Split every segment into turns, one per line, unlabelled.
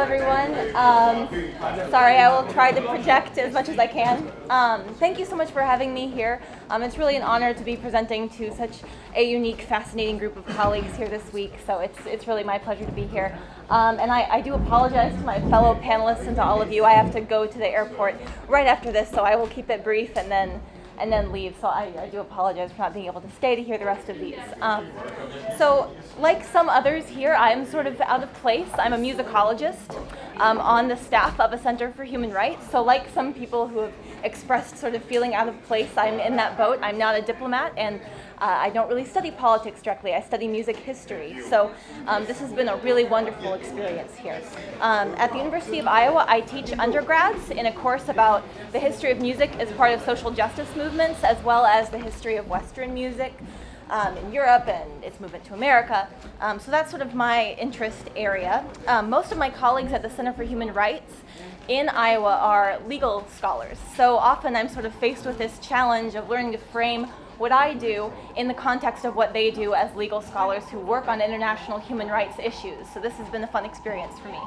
everyone. Sorry, I will try to project as much as I can. Thank you so much for having me here. It's really an honor to be presenting to such a unique, fascinating group of colleagues here this week, so it's really my pleasure to be here. And I do apologize to my fellow panelists and to all of you. I have to go to the airport right after this, so I will keep it brief and then leave. So I do apologize for not being able to stay to hear the rest of these. So like some others here, I'm sort of out of place. I'm a musicologist on the staff of a Center for Human Rights. So like some people who have expressed sort of feeling out of place, I'm in that boat. I'm not a diplomat, and I don't really study politics directly. I study music history. So this has been a really wonderful experience here. At the University of Iowa, I teach undergrads in a course about the history of music as part of social justice movements, as well as the history of Western music in Europe and its movement to America. So that's sort of my interest area. Most of my colleagues at the Center for Human Rights in Iowa are legal scholars. So often I'm sort of faced with this challenge of learning to frame what I do in the context of what they do as legal scholars who work on international human rights issues. So this has been a fun experience for me.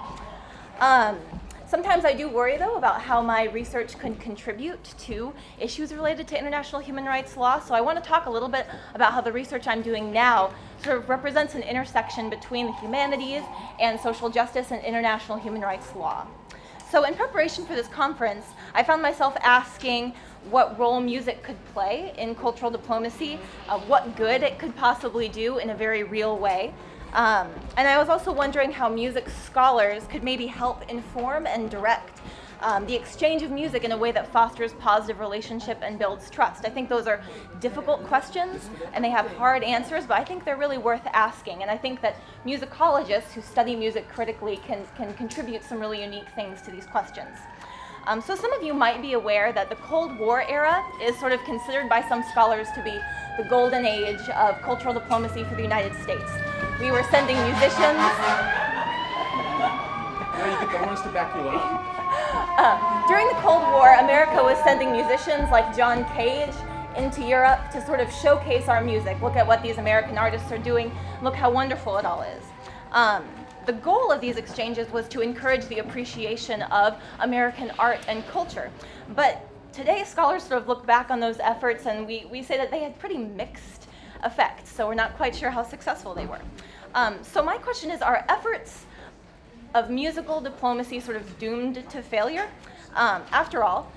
Sometimes I do worry, though, about how my research can contribute to issues related to international human rights law. So I want to talk a little bit about how the research I'm doing now sort of represents an intersection between the humanities and social justice and international human rights law. So in preparation for this conference, I found myself asking what role music could play in cultural diplomacy, what good it could possibly do in a very real way. And I was also wondering how music scholars could maybe help inform and direct the exchange of music in a way that fosters positive relationship and builds trust. I think those are difficult questions and they have hard answers, but I think they're really worth asking. And I think that musicologists who study music critically can contribute some really unique things to these questions. So some of you might be aware that the Cold War era is sort of considered by some scholars to be the golden age of cultural diplomacy for the United States. We were sending musicians.
Now you get the horns to back you up.
During the Cold War, America was sending musicians like John Cage into Europe to sort of showcase our music. Look at what these American artists are doing. Look how wonderful it all is. The goal of these exchanges was to encourage the appreciation of American art and culture. But today, scholars sort of look back on those efforts and we say that they had pretty mixed effects, so we're not quite sure how successful they were. So my question is, are efforts of musical diplomacy sort of doomed to failure? After all,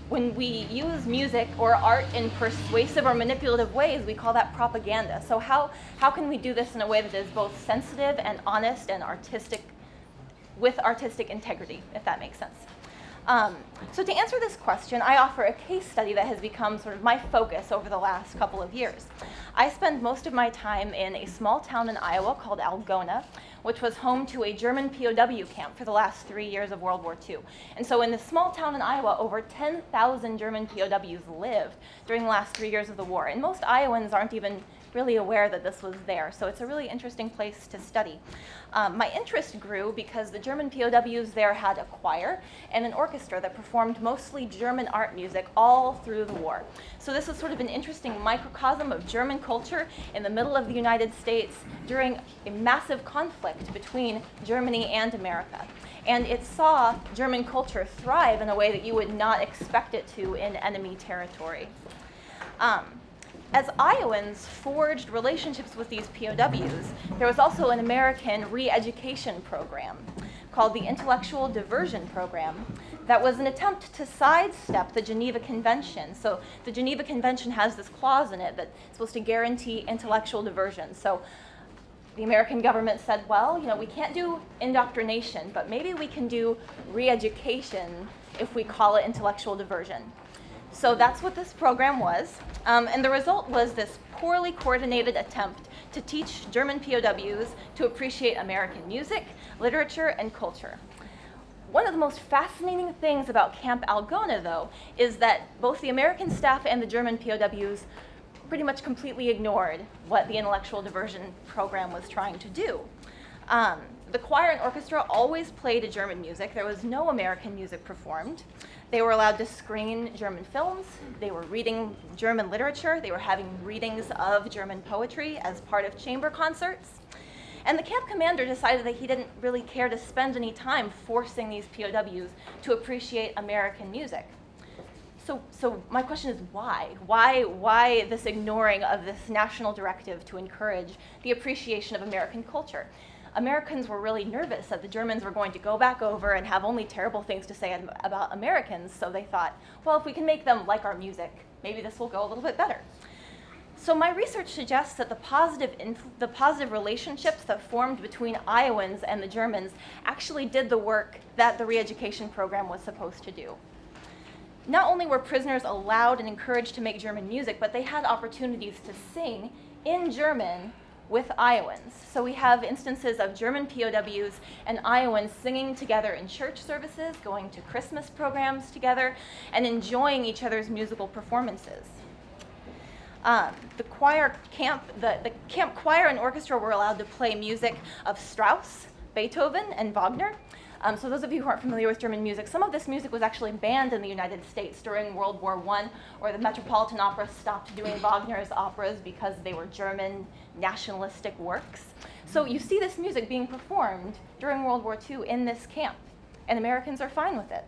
when we use music or art in persuasive or manipulative ways, we call that propaganda. So how can we do this in a way that is both sensitive and honest and artistic, with artistic integrity, if that makes sense? So to answer this question, I offer a case study that has become sort of my focus over the last couple of years. I spend most of my time in a small town in Iowa called Algona, which was home to a German POW camp for the last 3 years of World War II. And so in this small town in Iowa, over 10,000 German POWs lived during the last 3 years of the war. And most Iowans aren't even really aware that this was there. So it's a really interesting place to study. My interest grew because the German POWs there had a choir and an orchestra that performed mostly German art music all through the war. So this was sort of an interesting microcosm of German culture in the middle of the United States during a massive conflict between Germany and America. And it saw German culture thrive in a way that you would not expect it to in enemy territory. As Iowans forged relationships with these POWs, there was also an American re-education program called the Intellectual Diversion Program that was an attempt to sidestep the Geneva Convention. So the Geneva Convention has this clause in it that's supposed to guarantee intellectual diversion. So the American government said, well, we can't do indoctrination, but maybe we can do re-education if we call it intellectual diversion. So that's what this program was. And the result was this poorly coordinated attempt to teach German POWs to appreciate American music, literature, and culture. One of the most fascinating things about Camp Algona, though, is that both the American staff and the German POWs pretty much completely ignored what the intellectual diversion program was trying to do. The choir and orchestra always played German music. There was no American music performed. They were allowed to screen German films. They were reading German literature. They were having readings of German poetry as part of chamber concerts. And the camp commander decided that he didn't really care to spend any time forcing these POWs to appreciate American music. So my question is why? Why this ignoring of this national directive to encourage the appreciation of American culture? Americans were really nervous that the Germans were going to go back over and have only terrible things to say about Americans, so they thought, well, if we can make them like our music, maybe this will go a little bit better. So my research suggests that the positive relationships that formed between Iowans and the Germans actually did the work that the re-education program was supposed to do. Not only were prisoners allowed and encouraged to make German music, but they had opportunities to sing in German with Iowans. So we have instances of German POWs and Iowans singing together in church services, going to Christmas programs together, and enjoying each other's musical performances. The camp choir and orchestra were allowed to play music of Strauss, Beethoven, and Wagner. So those of you who aren't familiar with German music, some of this music was actually banned in the United States during World War I, or the Metropolitan Opera stopped doing Wagner's operas because they were German nationalistic works. So you see this music being performed during World War II in this camp, and Americans are fine with it.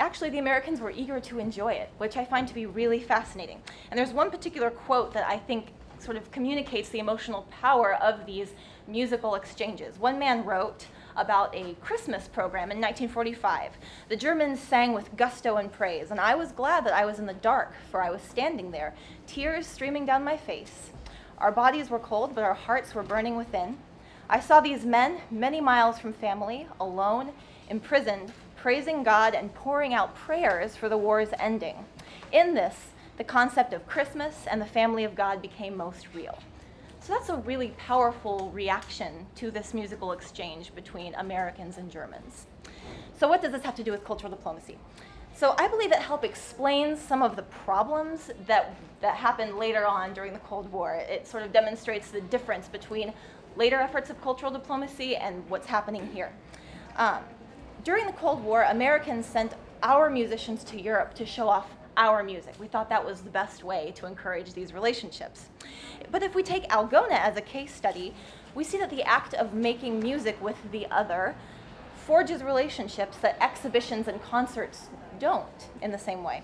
Actually, the Americans were eager to enjoy it, which I find to be really fascinating. And there's one particular quote that I think sort of communicates the emotional power of these musical exchanges. One man wrote about a Christmas program in 1945. The Germans sang with gusto and praise, and I was glad that I was in the dark, for I was standing there, tears streaming down my face. Our bodies were cold, but our hearts were burning within. I saw these men, many miles from family, alone, imprisoned, praising God and pouring out prayers for the war's ending. In this, the concept of Christmas and the family of God became most real. So that's a really powerful reaction to this musical exchange between Americans and Germans. So what does this have to do with cultural diplomacy? So I believe it helps explain some of the problems that happened later on during the Cold War. It sort of demonstrates the difference between later efforts of cultural diplomacy and what's happening here. During the Cold War, Americans sent our musicians to Europe to show off our music. We thought that was the best way to encourage these relationships. But if we take Algona as a case study, we see that the act of making music with the other forges relationships that exhibitions and concerts don't in the same way.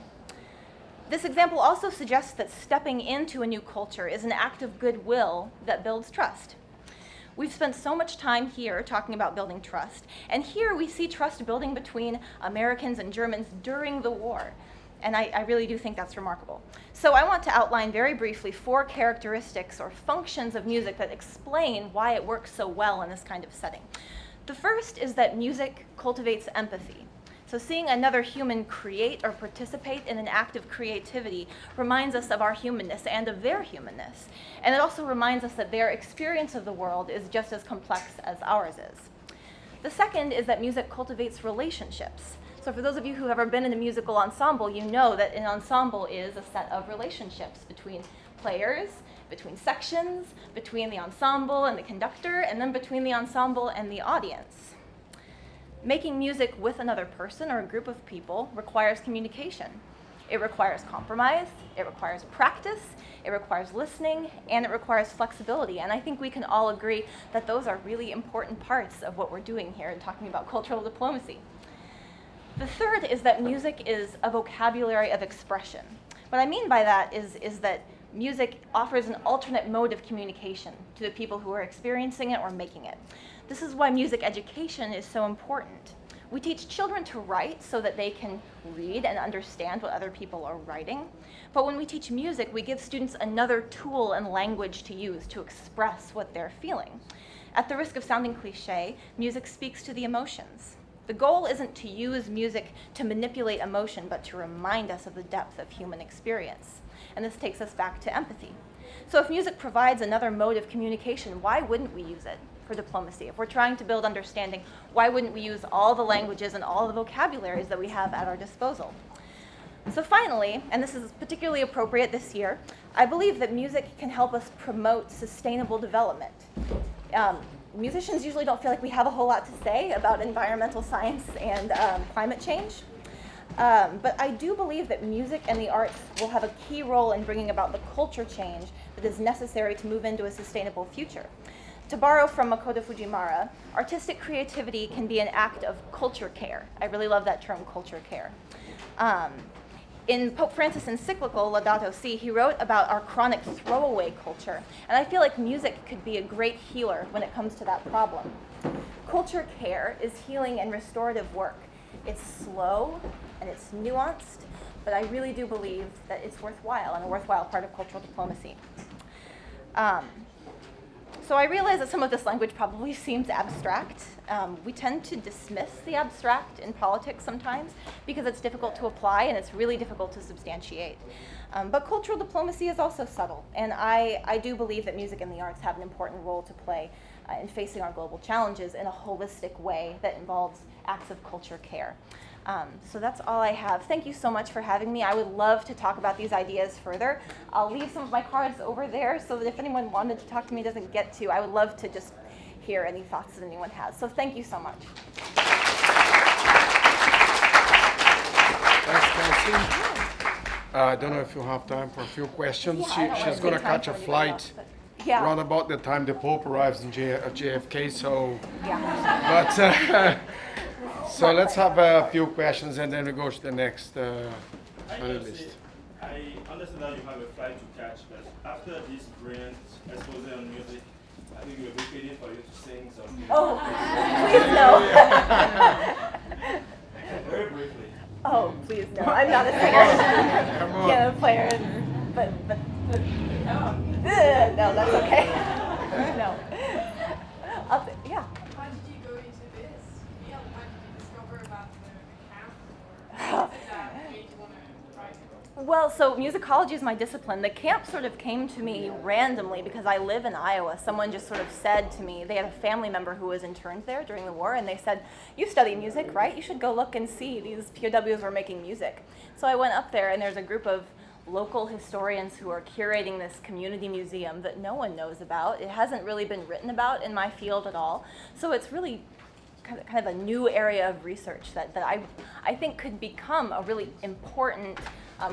This example also suggests that stepping into a new culture is an act of goodwill that builds trust. We've spent so much time here talking about building trust, and here we see trust building between Americans and Germans during the war. And I really do think that's remarkable. So I want to outline very briefly 4 characteristics or functions of music that explain why it works so well in this kind of setting. The first is that music cultivates empathy. So seeing another human create or participate in an act of creativity reminds us of our humanness and of their humanness. And it also reminds us that their experience of the world is just as complex as ours is. The second is that music cultivates relationships. So for those of you who have ever been in a musical ensemble, you know that an ensemble is a set of relationships between players, between sections, between the ensemble and the conductor, and then between the ensemble and the audience. Making music with another person or a group of people requires communication. It requires compromise, it requires practice, it requires listening, and it requires flexibility. And I think we can all agree that those are really important parts of what we're doing here in talking about cultural diplomacy. The third is that music is a vocabulary of expression. What I mean by that is that music offers an alternate mode of communication to the people who are experiencing it or making it. This is why music education is so important. We teach children to write so that they can read and understand what other people are writing. But when we teach music, we give students another tool and language to use to express what they're feeling. At the risk of sounding cliche, music speaks to the emotions. The goal isn't to use music to manipulate emotion, but to remind us of the depth of human experience. And this takes us back to empathy. So if music provides another mode of communication, why wouldn't we use it for diplomacy? If we're trying to build understanding, why wouldn't we use all the languages and all the vocabularies that we have at our disposal? So finally, and this is particularly appropriate this year, I believe that music can help us promote sustainable development. Musicians usually don't feel like we have a whole lot to say about environmental science and climate change. But I do believe that music and the arts will have a key role in bringing about the culture change that is necessary to move into a sustainable future. To borrow from Makoto Fujimara, artistic creativity can be an act of culture care. I really love that term, culture care. In Pope Francis' encyclical, Laudato Si', he wrote about our chronic throwaway culture, and I feel like music could be a great healer when it comes to that problem. Culture care is healing and restorative work. It's slow and it's nuanced, but I really do believe that it's worthwhile and a worthwhile part of cultural diplomacy. So I realize that some of this language probably seems abstract. We tend to dismiss the abstract in politics sometimes because it's difficult to apply and it's really difficult to substantiate. But cultural diplomacy is also subtle, and I do believe that music and the arts have an important role to play in facing our global challenges in a holistic way that involves acts of culture care. So that's all I have. Thank you so much for having me. I would love to talk about these ideas further. I'll leave some of my cards over there so that if anyone wanted to talk to me doesn't get to, I would love to just hear any thoughts that anyone has. So thank you so much.
Thanks, Kelsey. I don't know if you have time for a few questions. She's going to catch a flight around about the time the Pope arrives in JFK. So, so let's have a few questions and then we go to the next panelist.
I understand that you have a flight to catch, but after this brilliant expose on music, I think we're waiting for you to sing something.
Oh, please no.
Very briefly.
Oh, please no. I'm not a singer. Piano player, but no, that's okay. No. Yeah.
How did you go into this? Yeah, how did you discover about the camp? Or that made you want to write it?
Well, so musicology is my discipline. The camp sort of came to me randomly because I live in Iowa. Someone just sort of said to me, they had a family member who was interned there during the war, and they said, "You study music, right? You should go look and see. These POWs were making music." So I went up there, and there's a group of local historians who are curating this community museum that no one knows about. It hasn't really been written about in my field at all. So it's really kind of a new area of research that I think could become a really important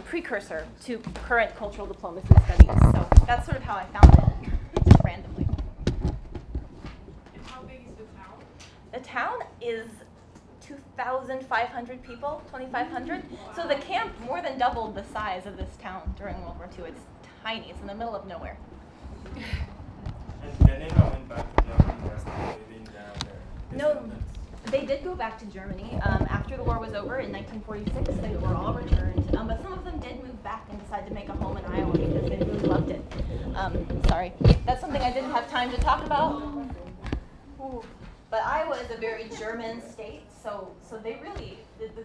precursor to current cultural diplomacy studies. So that's sort of how I found it, just randomly.
And how big is the town?
The town is 2,500 people, 2,500. So the camp more than doubled the size of this town during World War II. It's tiny. It's in the middle of nowhere.
And they never went back to Germany, they're still living down there.
No, they did go back to Germany. After the war was over in 1946, they were all returned. But some of them did move back and decide to make a home in Iowa because they really loved it. Sorry, that's something I didn't have time to talk about. But Iowa is a very German state, so they really, the